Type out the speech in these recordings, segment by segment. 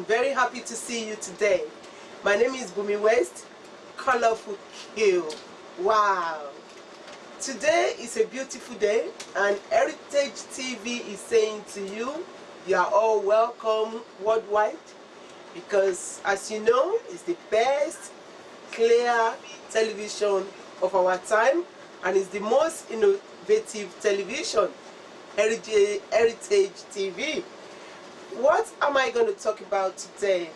very happy to see you today. My name is Bumi West, Colorful Q. Wow! Today is a beautiful day, and Heritage TV is saying to you, you are all welcome worldwide, because as you know, it's the best clear television of our time, and it's the most innovative television, Heritage TV. What am I going to talk about today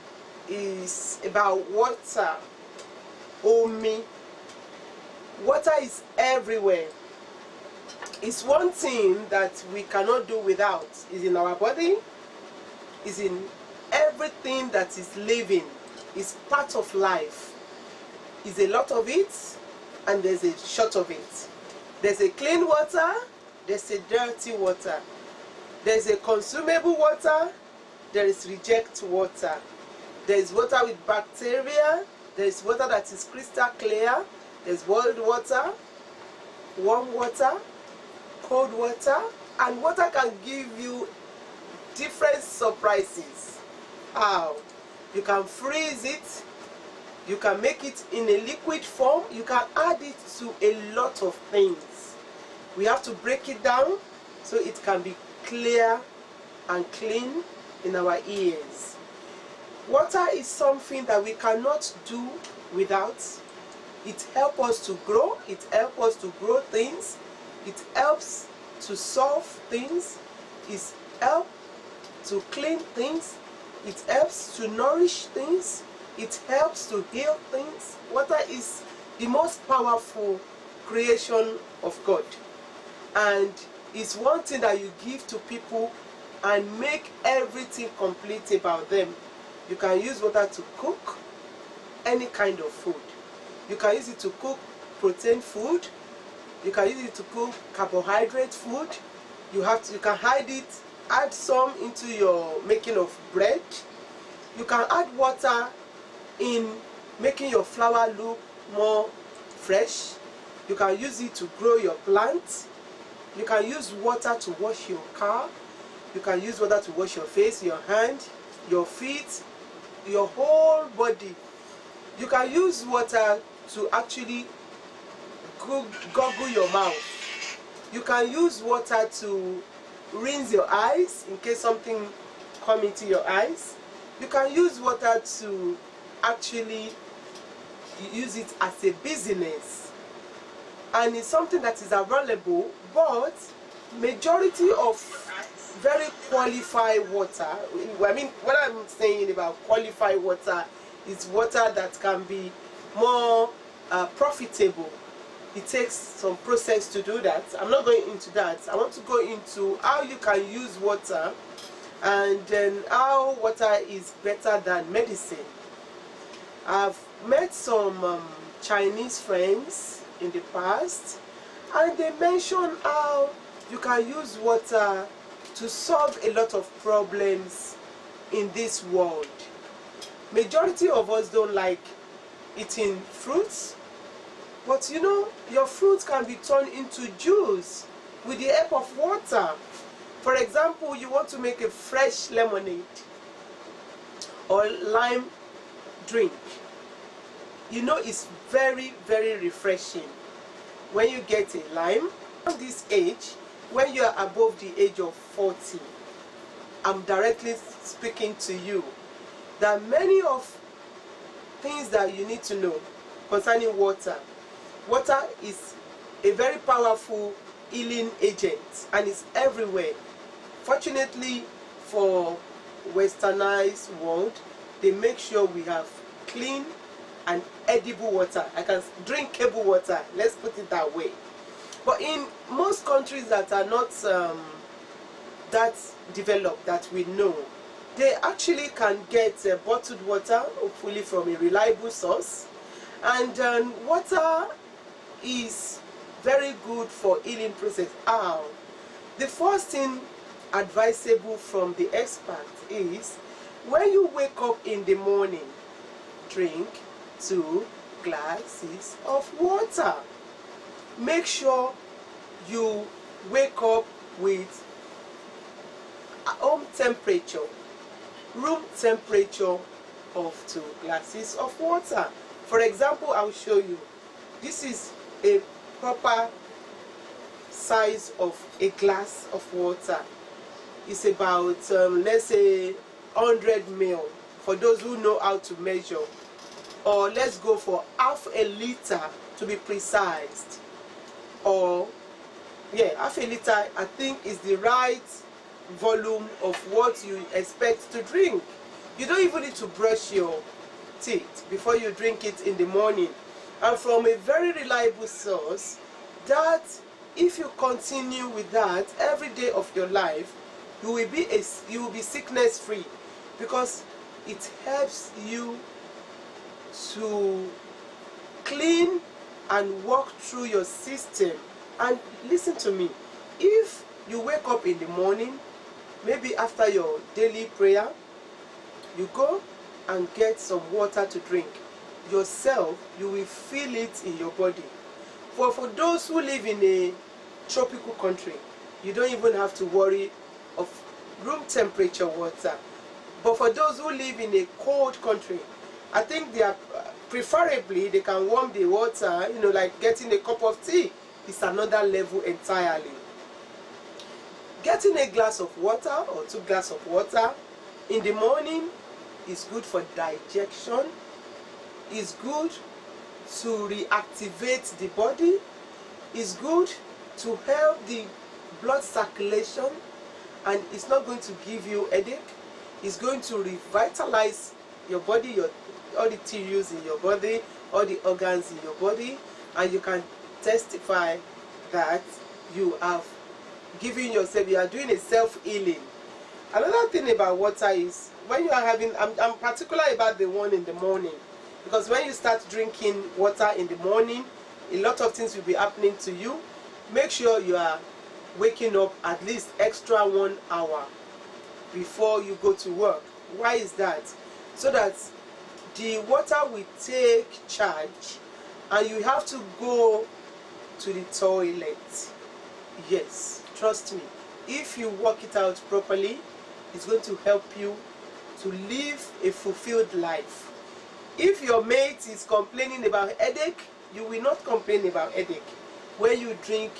is about water. Omi. Water is everywhere. It's one thing that we cannot do without. It's in our body. It's in everything that is living. It's part of life. It's a lot of it, and there's a short of it. There's a clean water, there's a dirty water. There's a consumable water, there is reject water. There is water with bacteria, there is water that is crystal clear, there's boiled water, warm water, cold water, and water can give you different surprises. How? You can freeze it, you can make it in a liquid form, you can add it to a lot of things. We have to break it down so it can be clear and clean in our ears. Water is something that we cannot do without. It helps us to grow, it helps us to grow things, it helps to solve things, it helps to clean things, it helps to nourish things, it helps to heal things. Water is the most powerful creation of God, and it's one thing that you give to people and make everything complete about them. You can use water to cook any kind of food. You can use it to cook protein food. You can use it to cook carbohydrate food. You can hide it, add some into your making of bread. You can add water in making your flour look more fresh. You can use it to grow your plants. You can use water to wash your car. You can use water to wash your face, your hand, your feet, your whole body. You can use water to actually goggle your mouth. You can use water to rinse your eyes in case something comes into your eyes. You can use water to actually use it as a business. And it's something that is available, but majority of very qualified water, I mean, what I'm saying about qualified water is water that can be more profitable. It takes some process to do that. I'm not going into that. I want to go into how you can use water, and then how water is better than medicine. I've met some Chinese friends in the past, and they mentioned how you can use water to solve a lot of problems in this world. Majority of us don't like eating fruits, but you know, your fruits can be turned into juice with the help of water. For example, you want to make a fresh lemonade or lime drink. You know, it's very, very refreshing when you get a lime. At this age, when you are above the age of 40, I'm directly speaking to you. There are many of things that you need to know concerning water. Water is a very powerful healing agent, and it's everywhere. Fortunately for westernized world, they make sure we have clean and edible water. I can drinkable water, let's put it that way. But in most countries that are not that developed, that we know, they actually can get bottled water, hopefully from a reliable source. And water is very good for healing process. How? The first thing advisable from the expert is, when you wake up in the morning, drink 2 glasses of water. Make sure you wake up with home temperature. room temperature of 2 glasses of water. For example, I'll show you. This is a proper size of a glass of water. It's about let's say 100 ml for those who know how to measure, or let's go for half a liter to be precise, or yeah, half a liter I think is the right volume of what you expect to drink. You don't even need to brush your teeth before you drink it in the morning, and from a very reliable source that if you continue with that every day of your life, you will be sickness free, because it helps you to clean and walk through your system. And listen to me, if you wake up in the morning, maybe after your daily prayer, you go and get some water to drink yourself, you will feel it in your body. For those who live in a tropical country, you don't even have to worry of room temperature water. But for those who live in a cold country, I think they are preferably they can warm the water, you know, like getting a cup of tea is another level entirely. Getting a glass of water or 2 glasses of water in the morning is good for digestion, is good to reactivate the body, is good to help the blood circulation, and it's not going to give you headache. It's going to revitalize your body, all the tissues in your body, all the organs in your body, and you can testify that you have given yourself, you are doing a self-healing. Another thing about water is when you are having, I'm particular about the one in the morning, because when you start drinking water in the morning, a lot of things will be happening to you. Make sure you are waking up at least extra 1 hour before you go to work. Why is that? So that the water will take charge and you have to go to the toilet. Yes, trust me, if you work it out properly, it's going to help you to live a fulfilled life. If your mate is complaining about headache, you will not complain about headache when you drink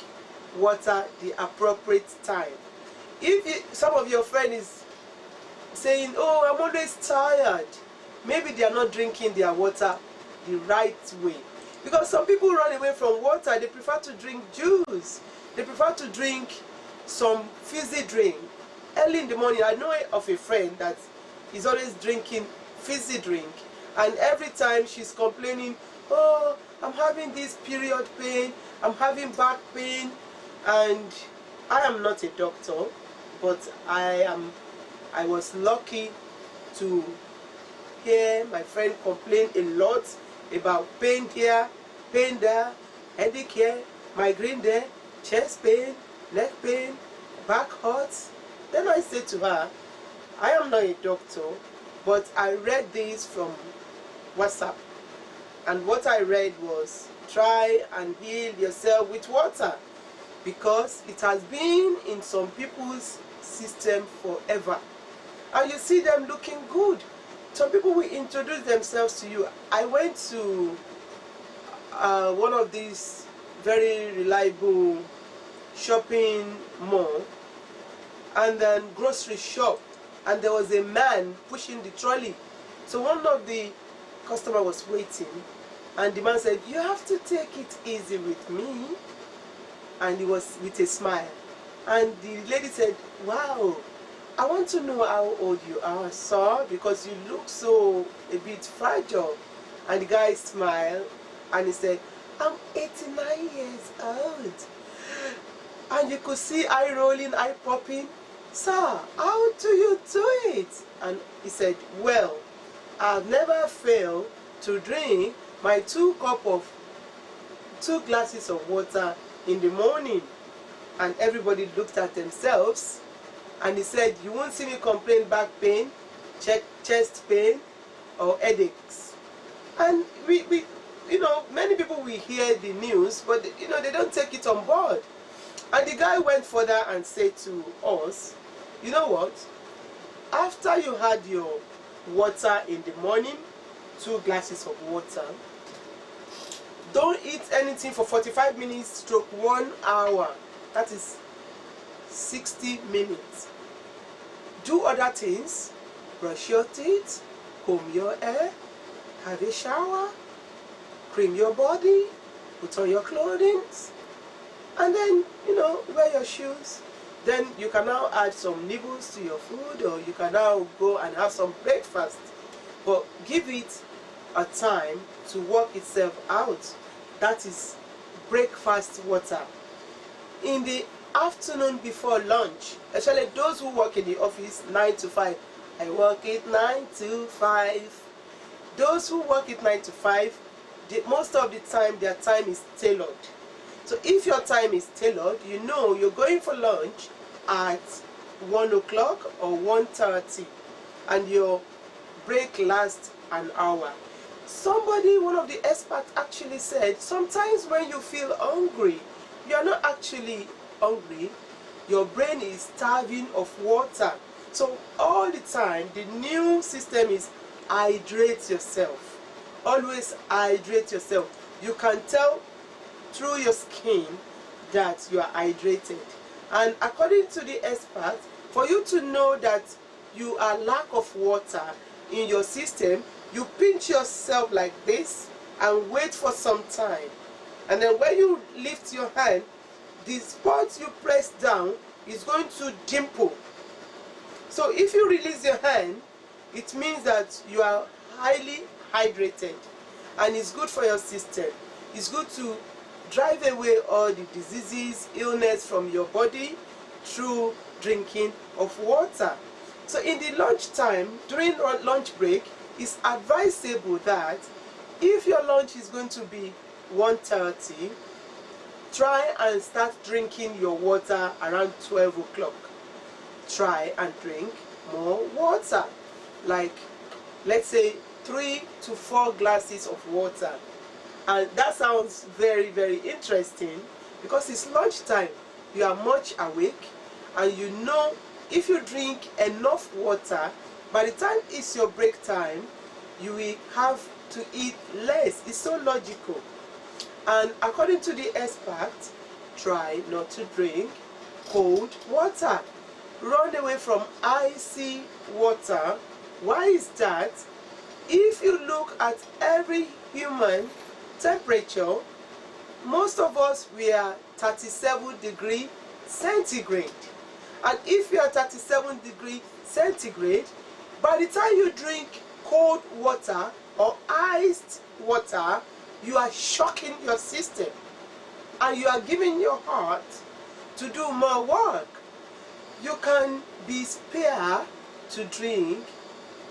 water the appropriate time. If some of your friend is saying, oh, I'm always tired, maybe they are not drinking their water the right way. Because some people run away from water, they prefer to drink juice, they prefer to drink some fizzy drink. Early in the morning, I know of a friend that is always drinking fizzy drink, and every time she's complaining, oh, I'm having this period pain, I'm having back pain. And I am not a doctor, but I was lucky to hear my friend complain a lot about pain here, pain there, headache here, migraine there, chest pain, neck pain, back hurts. Then I said to her, I am not a doctor, but I read this from WhatsApp, and what I read was, try and heal yourself with water, because it has been in some people's system forever, and you see them looking good. Some people will introduce themselves to you. I went to one of these very reliable shopping mall and then grocery shop, and there was a man pushing the trolley. So one of the customer was waiting, and the man said, you have to take it easy with me. And he was with a smile. And the lady said, wow, I want to know how old you are, sir, because you look so a bit fragile. And the guy smiled and he said, I'm 89 years old. And you could see eye rolling, eye popping. Sir, how do you do it? And he said, well, I've never failed to drink my 2 glasses of water in the morning. And everybody looked at themselves, and he said, you won't see me complain back pain, chest pain, or headaches. And we you know, many people will hear the news, but you know, they don't take it on board. And the guy went further and said to us, you know what, after you had your water in the morning, 2 glasses of water, don't eat anything for 45 minutes stroke 1 hour. That is 60 minutes. Do other things. Brush your teeth, comb your hair, have a shower, cream your body, put on your clothing, and then, wear your shoes. Then you can now add some nibbles to your food, or you can now go and have some breakfast. But give it a time to work itself out. That is breakfast water. In the afternoon before lunch, especially those who work in the office 9 to 5. I work it 9 to 5. Those who work it 9 to 5, most of the time their time is tailored. So if your time is tailored, you're going for lunch at 1 o'clock or 1:30, and your break lasts an hour. One of the experts actually said, sometimes when you feel hungry, you're not actually hungry, your brain is starving of water. So all the time, the new system is hydrate yourself. Always hydrate yourself. You can tell through your skin that you are hydrated. And according to the expert, for you to know that you are lack of water in your system, you pinch yourself like this and wait for some time. And then when you lift your hand, the spot you press down is going to dimple. So if you release your hand, it means that you are highly hydrated, and it's good for your system. It's good to drive away all the diseases, illness from your body through drinking of water. So in the lunch time, during lunch break, it's advisable that if your lunch is going to be 1:30, try and start drinking your water around 12 o'clock. Try and drink more water, like let's say 3 to 4 glasses of water. And that sounds very, very interesting, because it's lunchtime, you are much awake, and if you drink enough water, by the time it's your break time, you will have to eat less. It's so logical. And according to the expert, try not to drink cold water. Run away from icy water. Why is that? If you look at every human temperature, most of us, we are 37 degrees centigrade. And if you are 37 degrees centigrade, by the time you drink cold water or iced water, you are shocking your system, and you are giving your heart to do more work. You can be spared to drink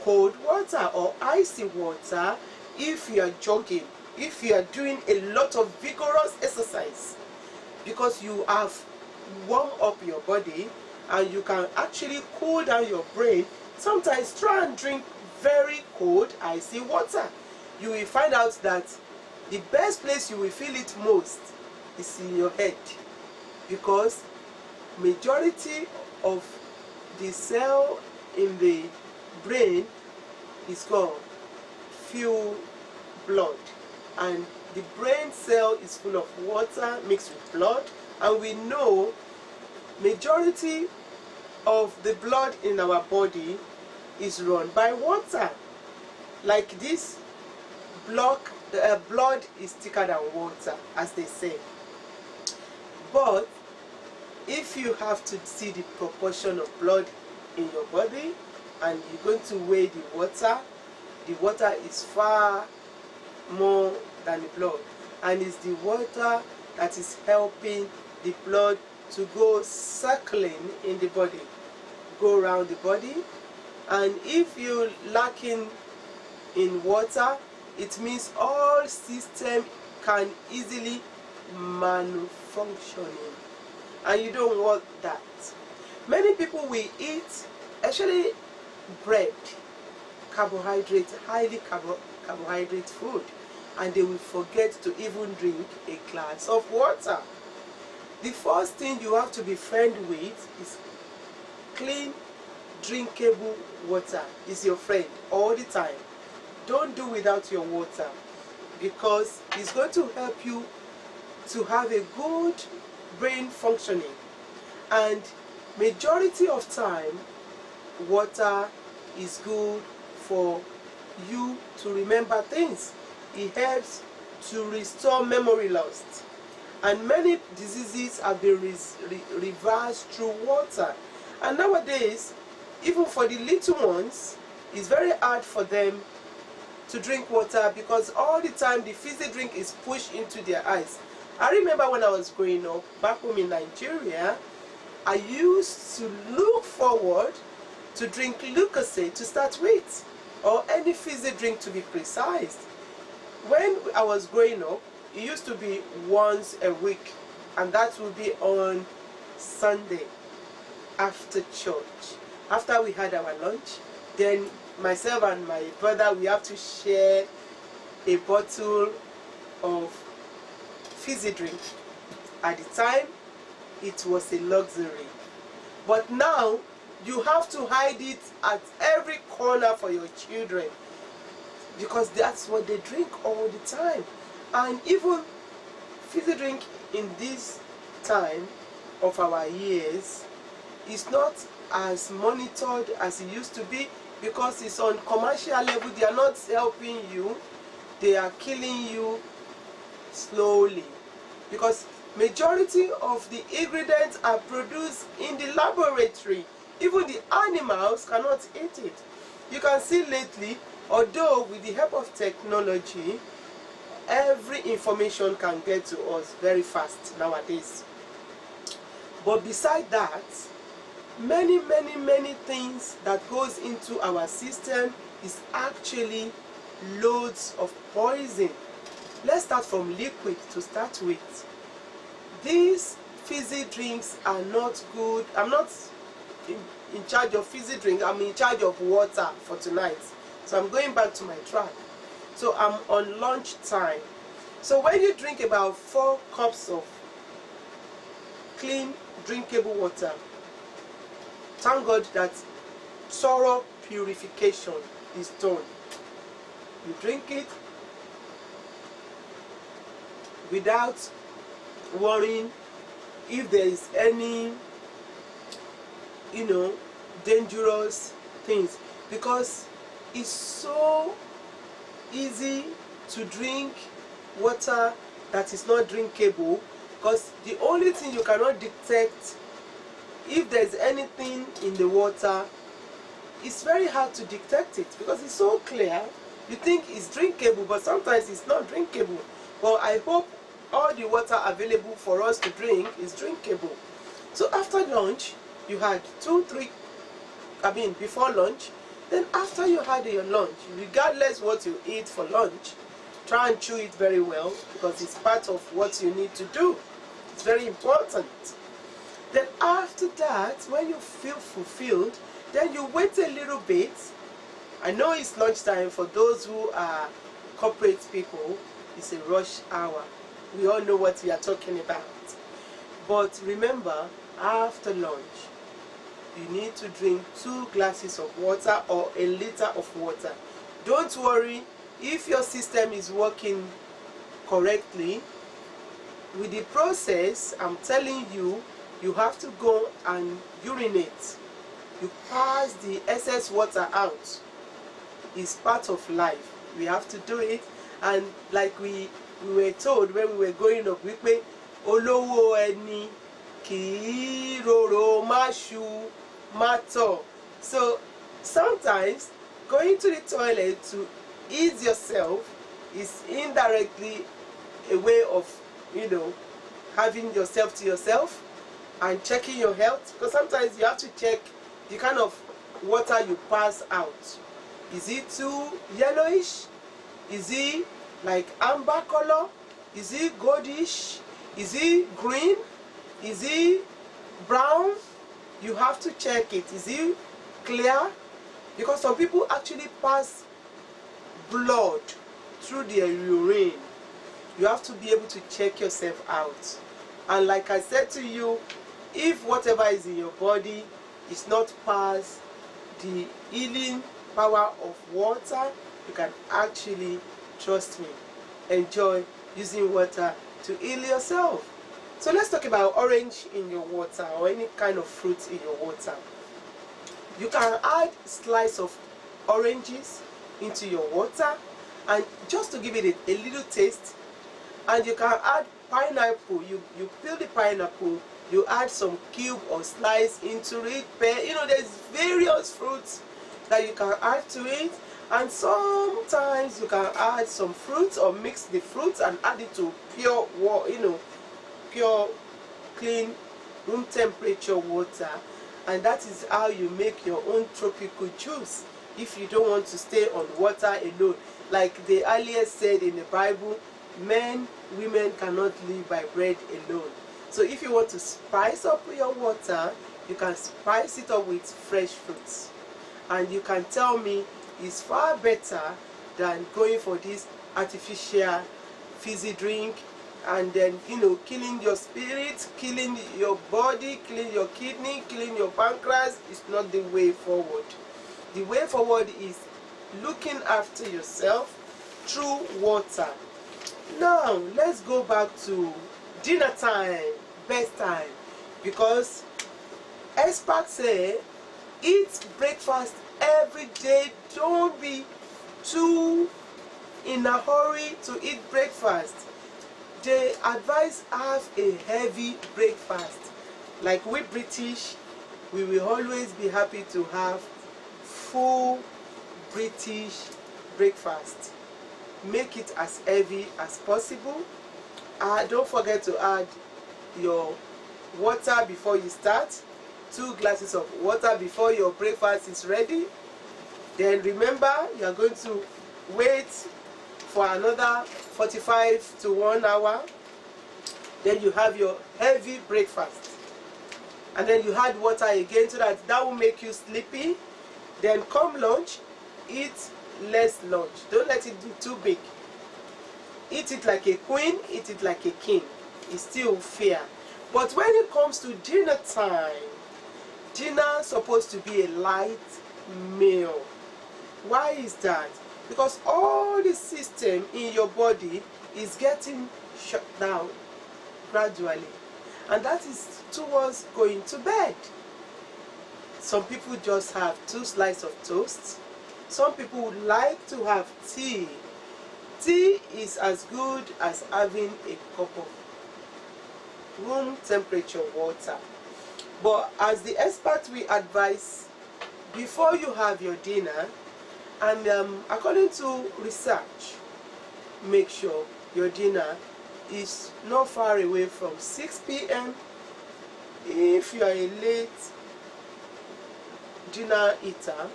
cold water or icy water if you are jogging, if you are doing a lot of vigorous exercise, because you have warmed up your body and you can actually cool down your brain. Sometimes try and drink very cold icy water. You will find out that the best place you will feel it most is in your head, because majority of the cell in the brain is called fuel blood, and the brain cell is full of water mixed with blood, and we know majority of the blood in our body is run by water. Like this, blood is thicker than water, as they say. But if you have to see the proportion of blood in your body and you're going to weigh the water is far more than the blood, and it's the water that is helping the blood to go circling in the body, go around the body. And if you're lacking in water, it means all system can easily malfunctioning, and you don't want that. Many people will eat, actually bread, carbohydrate, highly carbohydrate food, and they will forget to even drink a glass of water. The first thing you have to be friend with is clean drinkable water is your friend all the time. Don't do without your water, because it's going to help you to have a good brain functioning. And majority of time, water is good for you to remember things. It helps to restore memory loss, and many diseases have been reversed through water. And nowadays, even for the little ones, it's very hard for them to drink water, because all the time the fizzy drink is pushed into their eyes. I remember when I was growing up back home in Nigeria, I used to look forward to drink Lucozade to start with, or any fizzy drink to be precise. When I was growing up, it used to be once a week, and that would be on Sunday after church. After we had our lunch, then myself and my brother, we have to share a bottle of fizzy drink. At the time, it was a luxury. But now, you have to hide it at every corner for your children, because that's what they drink all the time. And even fizzy drink in this time of our years is not as monitored as it used to be, because it's on commercial level. They are not helping you, they are killing you slowly, because majority of the ingredients are produced in the laboratory. Even the animals cannot eat it. You can see lately, although with the help of technology, every information can get to us very fast nowadays. But beside that, many things that goes into our system is actually loads of poison. Let's start from liquid to start with. These fizzy drinks are not good. I'm not in charge of fizzy drink, I'm in charge of water for tonight. So I'm going back to my track. So I'm on lunch time. So when you drink about 4 cups of clean drinkable water, thank God that thorough purification is done. You drink it without worrying if there is any, dangerous things, because it's so easy to drink water that is not drinkable, because the only thing you cannot detect if there's anything in the water, it's very hard to detect it, because it's so clear. You think it's drinkable, but sometimes it's not drinkable. Well, I hope all the water available for us to drink is drinkable. So after lunch, you had before lunch, then after you had your lunch, regardless what you eat for lunch, try and chew it very well, because it's part of what you need to do. It's very important. Then after that, when you feel fulfilled, then you wait a little bit. I know it's lunchtime. For those who are corporate people, it's a rush hour. We all know what we are talking about. But remember, after lunch, you need to drink 2 glasses of water or a liter of water. Don't worry if your system is working correctly. With the process, I'm telling you, you have to go and urinate. You pass the excess water out. It's part of life. We have to do it. And like we were told when we were growing up, we say, Olowo eni ki roro mashu mato. So sometimes going to the toilet to ease yourself is indirectly a way of, having yourself to yourself and checking your health, because sometimes you have to check the kind of water you pass out. Is it too yellowish? Is it like amber color? Is it goldish? Is it green? Is it brown? You have to check it. Is it clear? Because some people actually pass blood through their urine. You have to be able to check yourself out. And like I said to you, if whatever is in your body is not passed the healing power of water, you can actually, trust me, enjoy using water to heal yourself. So let's talk about orange in your water, or any kind of fruit in your water. You can add slice of oranges into your water, and just to give it a little taste. And you can add pineapple. You peel the pineapple, you add some cube or slice into it. There's various fruits that you can add to it, and sometimes you can add some fruits or mix the fruits and add it to pure water, pure, clean, room temperature water, and that is how you make your own tropical juice. If you don't want to stay on water alone, like they earlier said in the Bible, women cannot live by bread alone. So if you want to spice up your water, you can spice it up with fresh fruits, and you can tell me it's far better than going for this artificial fizzy drink, and then killing your spirit, killing your body, killing your kidney, killing your pancreas. Is not the way forward. The way forward is looking after yourself through water. Now let's go back to dinner time, best time, because experts say eat breakfast every day. Don't be too in a hurry to eat breakfast. They advise have a heavy breakfast. Like we British, we will always be happy to have full British breakfast. Make it as heavy as possible. Don't forget to add your water before you start. 2 glasses of water before your breakfast is ready. Then remember, you are going to wait for another 45 to 1 hour. Then you have your heavy breakfast, and then you add water again, so that will make you sleepy. Then come lunch, eat less lunch. Don't let it be too big. Eat it like a queen, eat it like a king. It's still fair. But when it comes to dinner time, dinner is supposed to be a light meal. Why is that? Because all the system in your body is getting shut down gradually, and that is towards going to bed. Some people just have 2 slices of toast. Some people would like to have tea. Tea is as good as having a cup of room temperature water. But as the experts we advise, before you have your dinner, and according to research, make sure your dinner is not far away from 6 p.m. If you are a late dinner eater,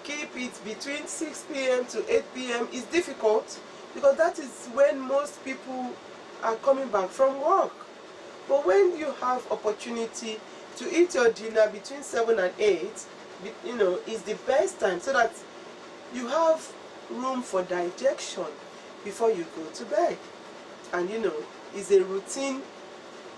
keep it between 6 p.m. to 8 p.m. It's difficult because that is when most people are coming back from work. But when you have opportunity to eat your dinner between 7 and 8, is the best time, so that you have room for digestion before you go to bed. And it's a routine,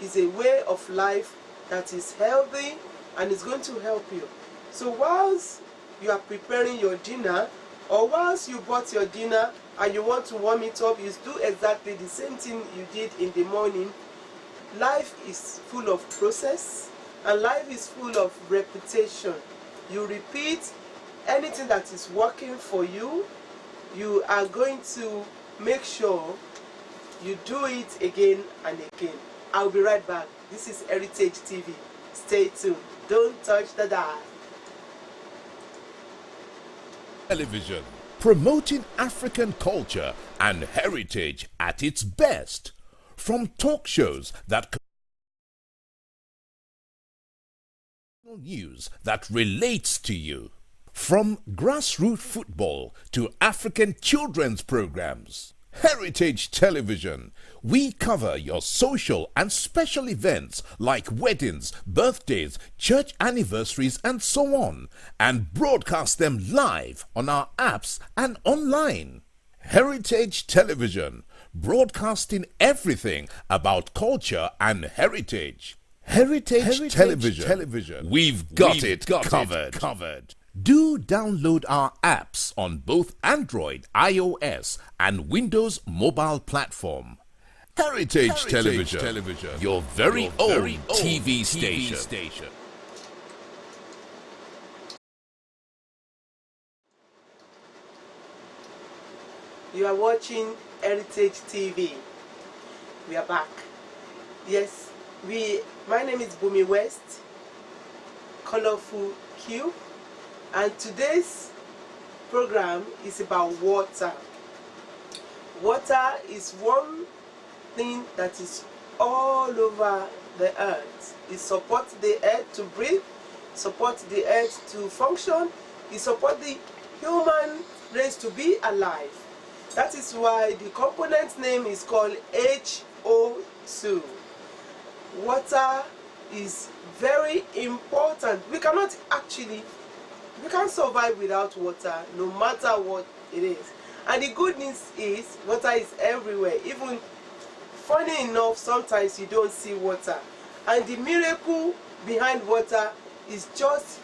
it's a way of life that is healthy and is going to help you. So whilst you are preparing your dinner, or whilst you bought your dinner and you want to warm it up, you do exactly the same thing you did in the morning. Life is full of process, and life is full of repetition. You repeat anything that is working for you, you are going to make sure you do it again and again. I'll be right back. This is Heritage TV. Stay tuned. Don't touch the dial. Television, promoting African culture and heritage at its best. From talk shows that news that relates to you. From grassroots football to African children's programs. Heritage Television. We cover your social and special events like weddings, birthdays, church anniversaries, and so on, and broadcast them live on our apps and online. Heritage Television, broadcasting everything about culture and heritage. Heritage Television. We've got it covered. Do download our apps on both Android, iOS, and Windows mobile platform. Heritage Television, your very own TV station. You are watching Heritage TV. We are back. Yes, my name is Bumi West, Colorful Q, and today's program is about water. Water is one thing that is all over the earth. It supports the earth to breathe, supports the earth to function, it supports the human race to be alive. That is why the component name is called HO2. Water is very important. We can't survive without water, no matter what it is. And the good news is water is everywhere. Even funny enough, sometimes you don't see water. And the miracle behind water is just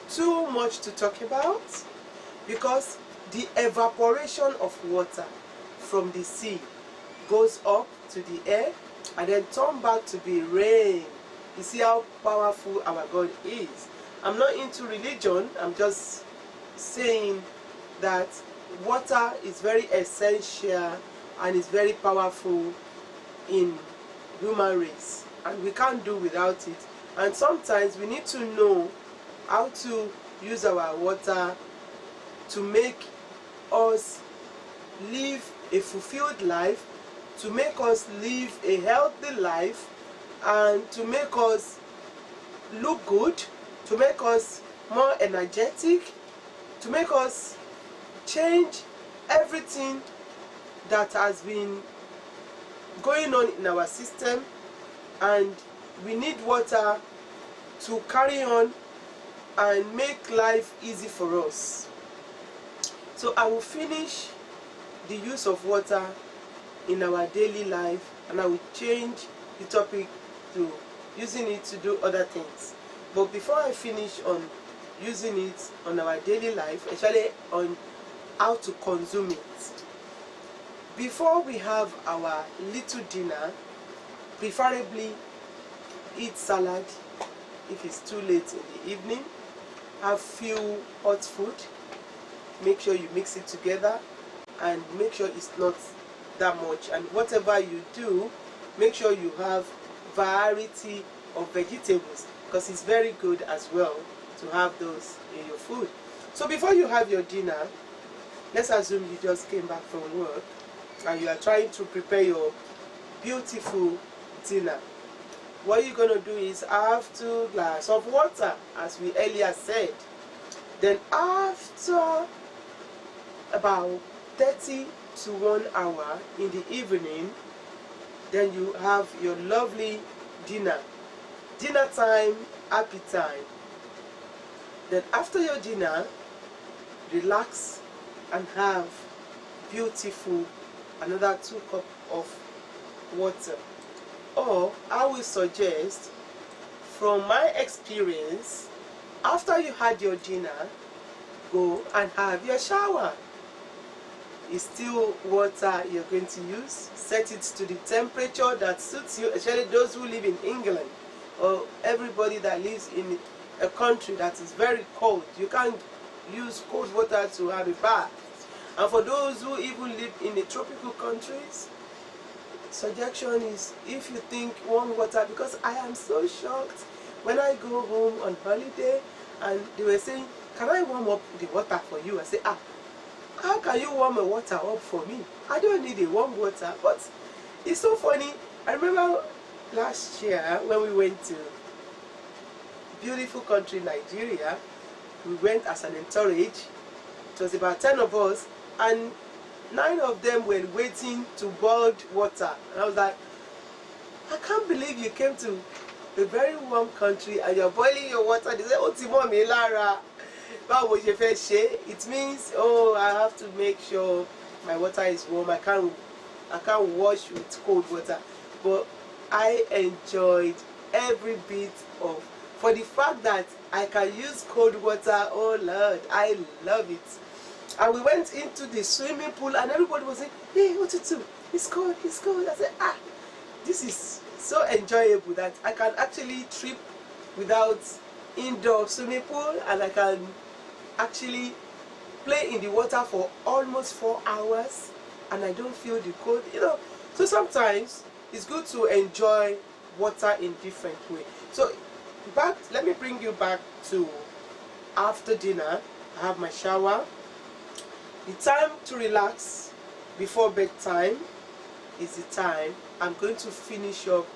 too much to talk about, because the evaporation of water from the sea goes up to the air and then turn back to be rain. You see how powerful our God is. I'm not into religion, I'm just saying that water is very essential and is very powerful in human race, and we can't do without it. And sometimes we need to know how to use our water to make us live a fulfilled life, to make us live a healthy life, and to make us look good, to make us more energetic, to make us change everything that has been going on in our system. And we need water to carry on and make life easy for us. So I will finish the use of water in our daily life, and I will change the topic to using it to do other things. But before I finish on using it on our daily life, especially on how to consume it, before we have our little dinner, preferably eat salad if it's too late in the evening, have few hot food, make sure you mix it together and make sure it's not that much. And whatever you do, make sure you have variety of vegetables, because it's very good as well to have those in your food. So before you have your dinner, let's assume you just came back from work and you are trying to prepare your beautiful dinner. What you're going to do is have 2 glasses of water, as we earlier said. Then after about 30 to 1 hour in the evening, then you have your lovely dinner time, happy time. Then after your dinner, relax and have beautiful another 2 cups of water. Or I will suggest, from my experience, after you had your dinner, go and have your shower. It's still water you're going to use. Set it to the temperature that suits you, especially those who live in England, or everybody that lives in a country that is very cold. You can't use cold water to have a bath. And for those who even live in the tropical countries, suggestion is, if you think warm water, because I am so shocked when I go home on holiday and they were saying, can I warm up the water for you? I say, how can you warm a water up for me? I don't need a warm water. But it's so funny. I remember last year when we went to beautiful country Nigeria, we went as an entourage. It was about 10 of us, and 9 of them were waiting to boil water. And I was like, I can't believe you came to a very warm country and you're boiling your water. They say, oh, Timomi Lara. It means, oh, I have to make sure my water is warm. I can't wash with cold water. But I enjoyed every bit of, for the fact that I can use cold water. Oh Lord, I love it. And we went into the swimming pool and everybody was saying, hey, what to do? It's cold, it's cold. I said, this is so enjoyable that I can actually trip without indoor swimming pool, and I can actually play in the water for almost 4 hours and I don't feel the cold, you know. So sometimes it's good to enjoy water in different way. So let me bring you back to after dinner. I have my shower. The time to relax before bedtime is the time I'm going to finish up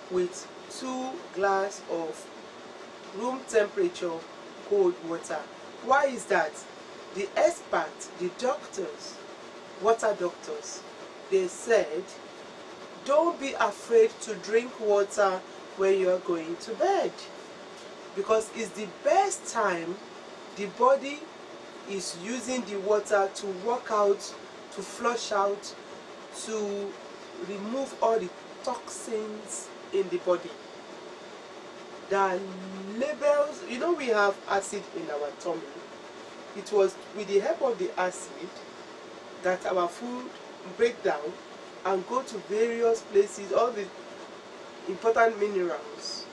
with 2 glasses of room temperature cold water. Why is that? The experts, the doctors, water doctors, they said don't be afraid to drink water when you are going to bed, because it's the best time the body is using the water to work out, to flush out, to remove all the toxins in the body. The labels, you know, we have acid in our tummy. It was with the help of the acid that our food break down and go to various places. All the important minerals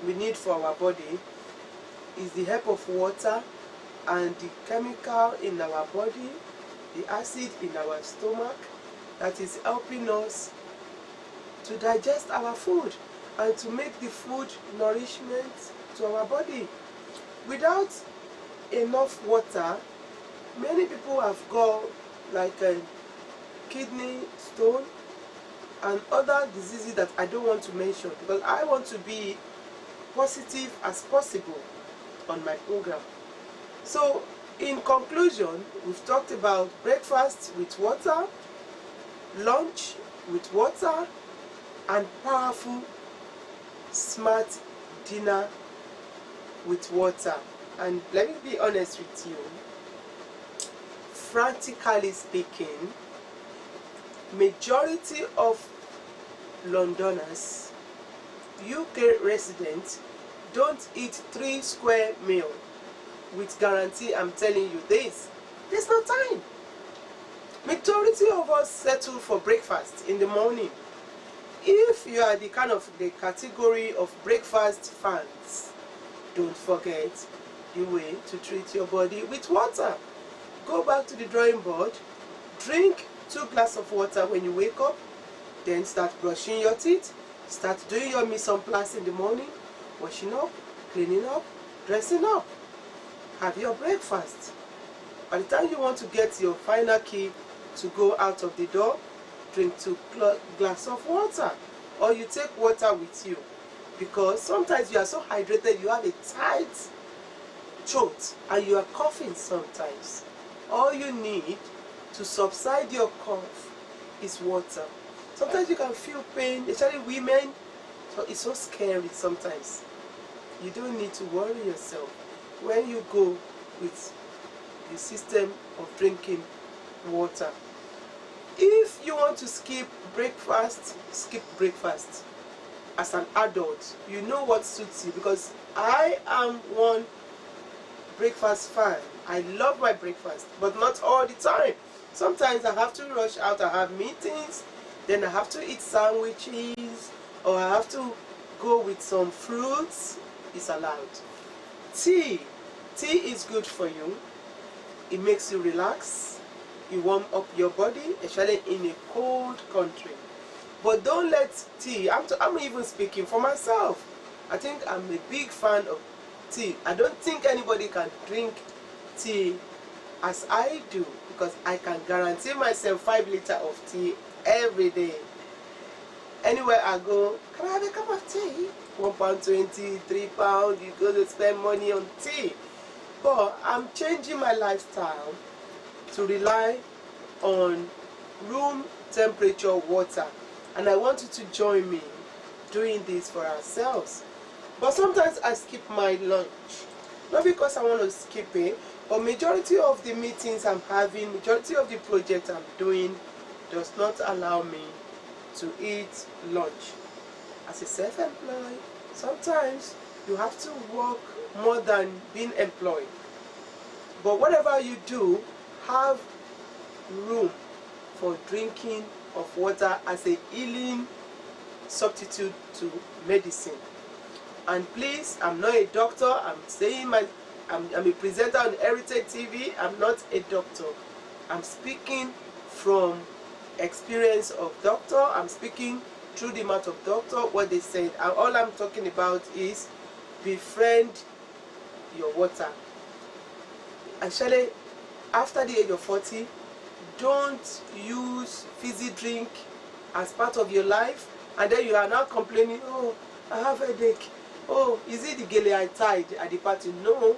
we need for our body is the help of water, and the chemical in our body, the acid in our stomach, that is helping us to digest our food and to make the food nourishment to our body. Without enough water, many people have got like a kidney stone and other diseases that I don't want to mention, because I want to be positive as possible on my program. So in conclusion, we've talked about breakfast with water, lunch with water, and powerful smart dinner with water. And let me be honest with you, practically speaking, majority of Londoners, UK residents, don't eat 3 square meals. With guarantee, I'm telling you this, there's no time. Majority of us settle for breakfast in the morning. If you are the category of breakfast fans, don't forget the way to treat your body with water. Go back to the drawing board, drink 2 glasses of water when you wake up, then start brushing your teeth, start doing your mise en place in the morning, washing up, cleaning up, dressing up. Have your breakfast. By the time you want to get your final key to go out of the door, drink 2 glasses of water, or you take water with you, because sometimes you are so hydrated, you have a tight throat and you are coughing sometimes. All you need to subside your cough is water. Sometimes you can feel pain, especially women, so it's so scary sometimes. You don't need to worry yourself when you go with the system of drinking water. If you want to skip breakfast, skip breakfast. As an adult, you know what suits you, because I am one breakfast fan. I love my breakfast, but not all the time. Sometimes I have to rush out, I have meetings, then I have to eat sandwiches, or I have to go with some fruits. It's allowed. Tea is good for you. It makes you relax. You warm up your body, especially in a cold country. But don't let tea, I'm even speaking for myself. I think I'm a big fan of tea. I don't think anybody can drink tea as I do, because I can guarantee myself 5 liters of tea every day. Anywhere I go, can I have a cup of tea? £1.20, £3, you go to spend money on tea. But I'm changing my lifestyle to rely on room temperature water, and I want you to join me doing this for ourselves. But sometimes I skip my lunch, not because I want to skip it, but majority of the meetings I'm having, majority of the projects I'm doing does not allow me to eat lunch. As a self-employed, sometimes You have to work more than being employed. But whatever you do, have room for drinking of water as a healing substitute to medicine. And please, I'm not a doctor. I'm a presenter on Heritage TV. I'm not a doctor. I'm speaking from experience of doctor. I'm speaking through the mouth of doctor, what they said. And all I'm talking about is befriend your water. Actually, after the age of 40, don't use fizzy drink as part of your life, and then you are now complaining, oh, I have a headache. Oh, is it the gele I tied at the party? No,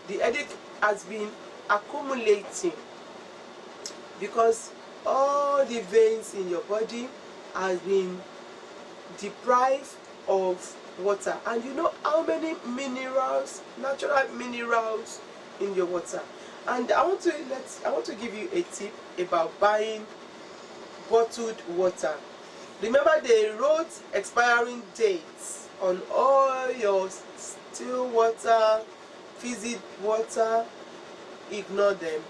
the headache has been accumulating because all the veins in your body has been deprived of water. And you know how many minerals, natural minerals in your water. And I want to give you a tip about buying bottled water. Remember, they wrote expiring dates on all your still water, fizzy water. Ignore them.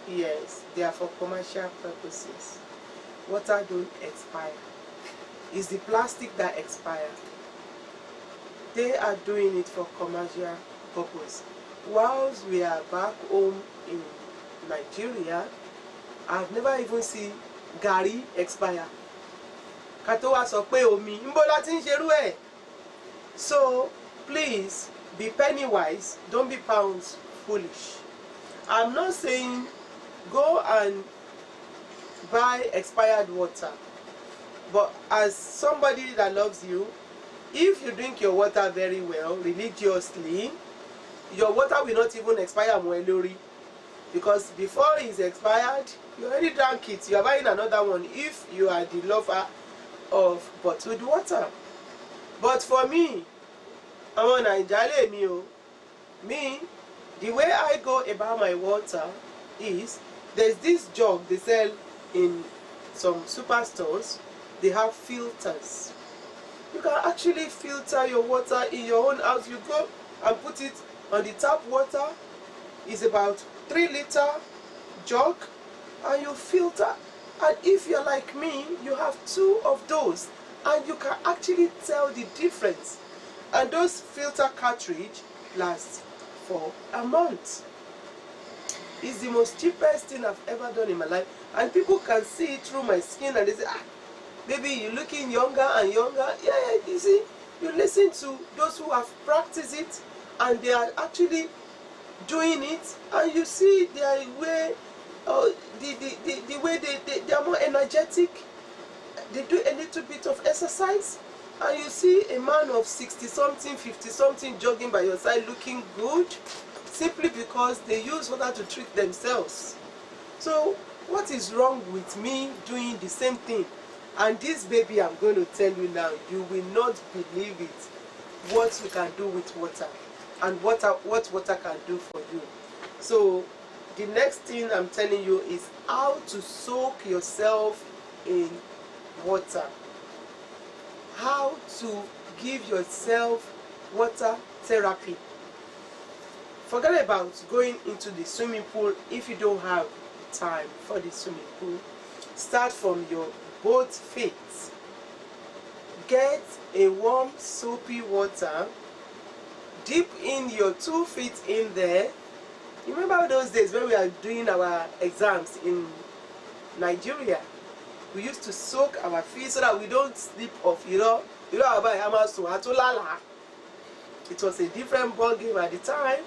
Yes, they are for commercial purposes. Water don't expire. It's the plastic that expires. They are doing it for commercial purpose. Whilst we are back home in Nigeria, I've never even seen Gary expire. Katowa sọ pé omi ńbo la ti ń ṣerú ẹ̀. So please be penny wise, don't be pounds foolish. I'm not saying go and buy expired water, but as somebody that loves you, if you drink your water very well, religiously, your water will not even expire more lórí, because before it's expired, you already drank it. You are buying another one if you are the lover of bottled water. But for me, àwọn Naija lè mi o. Me, the way I go about my water is there's this jug they sell in some superstores. They have filters. You can actually filter your water in your own house. You go and put it on the tap water. It's about 3-liter jug, and you filter. And if you're like me, you have 2 of those, and you can actually tell the difference. And those filter cartridge last for a month. It's the most cheapest thing I've ever done in my life, and people can see it through my skin, and they say, ah, baby, you're looking younger and younger. Yeah, you see, you listen to those who have practiced it, and they are actually doing it, and you see their way, the way they are more energetic. They do a little bit of exercise, and you see a man of 60-something, 50-something jogging by your side looking good, simply because they use water to treat themselves. So what is wrong with me doing the same thing? And this baby, I'm going to tell you now, you will not believe it, what you can do with water, and what water can do for you. So the next thing I'm telling you is how to soak yourself in water. How to give yourself water therapy. Forget about going into the swimming pool if you don't have time for the swimming pool. Start from your both feet. Get a warm soapy water. Dip in your 2 feet in there. You remember those days when we are doing our exams in Nigeria? We used to soak our feet so that we don't slip off, you know. It was a different ball game at the time.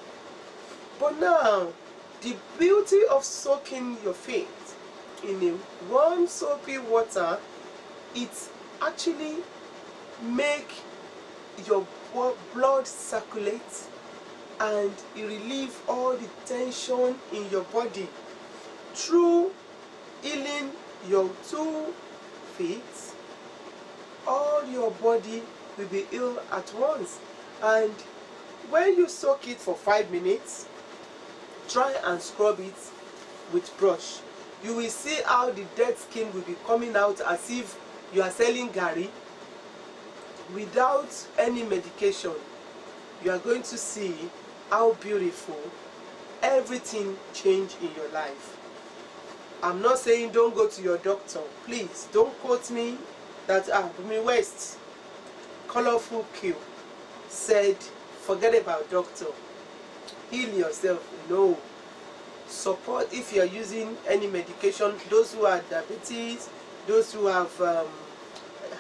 But now, the beauty of soaking your feet in a warm soapy water, it actually make your blood circulate, and it relieve all the tension in your body through healing your 2 feet. All your body will be healed at once. And when you soak it for 5 minutes, try and scrub it with brush. You will see how the dead skin will be coming out as if you are selling gari. without any medication, you are going to see how beautiful everything change in your life. I'm not saying don't go to your doctor. Please don't quote me that Bumi West, Colorful Q, said forget about doctor, heal yourself. No. Support if you are using any medication, those who are diabetes, those who have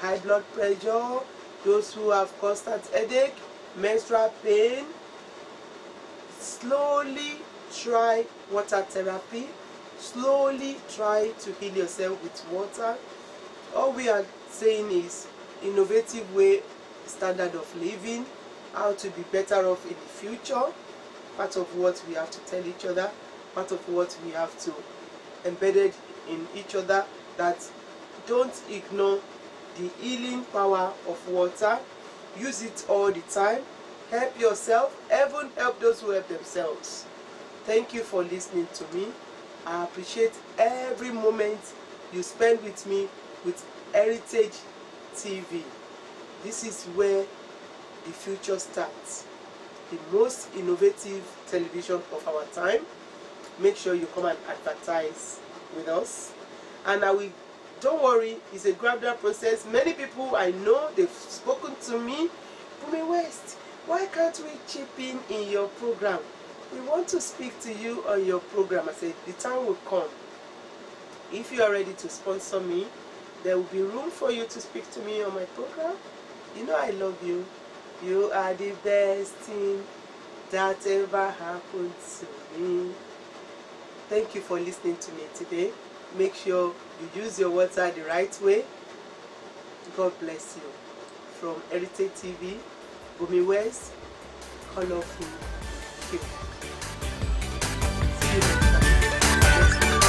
high blood pressure, those who have constant headache, menstrual pain. Slowly try water therapy. Slowly try to heal yourself with water. All we are saying is innovative way, standard of living, how to be better off in the future. Part of what we have to tell each other, part of what we have to embedded in each other, that don't ignore the healing power of water. Use it all the time. Help yourself, even help those who help themselves. Thank you for listening to me. I appreciate every moment you spend with me with Heritage TV. This is where the future starts. The most innovative television of our time. Make sure you come and advertise with us. And don't worry, it's a gradual process. Many people I know, they've spoken to me, Bumi West, why can't we chip in your program? We want to speak to you on your program. I said, the time will come. If you are ready to sponsor me, there will be room for you to speak to me on my program. You know I love you. You are the best thing that ever happened to me. Thank you for listening to me today. Make sure you use your water the right way. God bless you. From Heritage TV, Bumi West, Colorful Q. See you next time.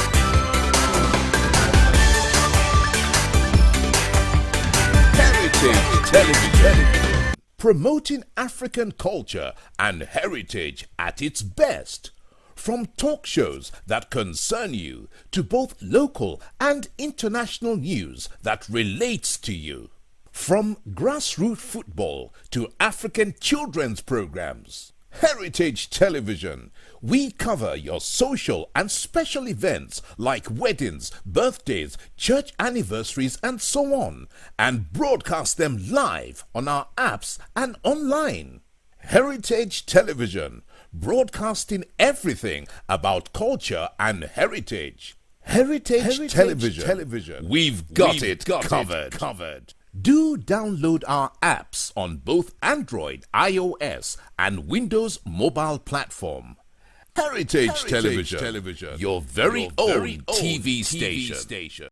Heritage Television, promoting African culture and heritage at its best. From talk shows that concern you to both local and international news that relates to you. From grassroots football to African children's programs. Heritage Television, we cover your social and special events like weddings, birthdays, church anniversaries and so on, and broadcast them live on our apps and online. Heritage Television, broadcasting everything about culture and heritage. Heritage Television. We've got it covered. Do download our apps on both Android, iOS, and Windows mobile platform. Heritage Television, your very own TV station.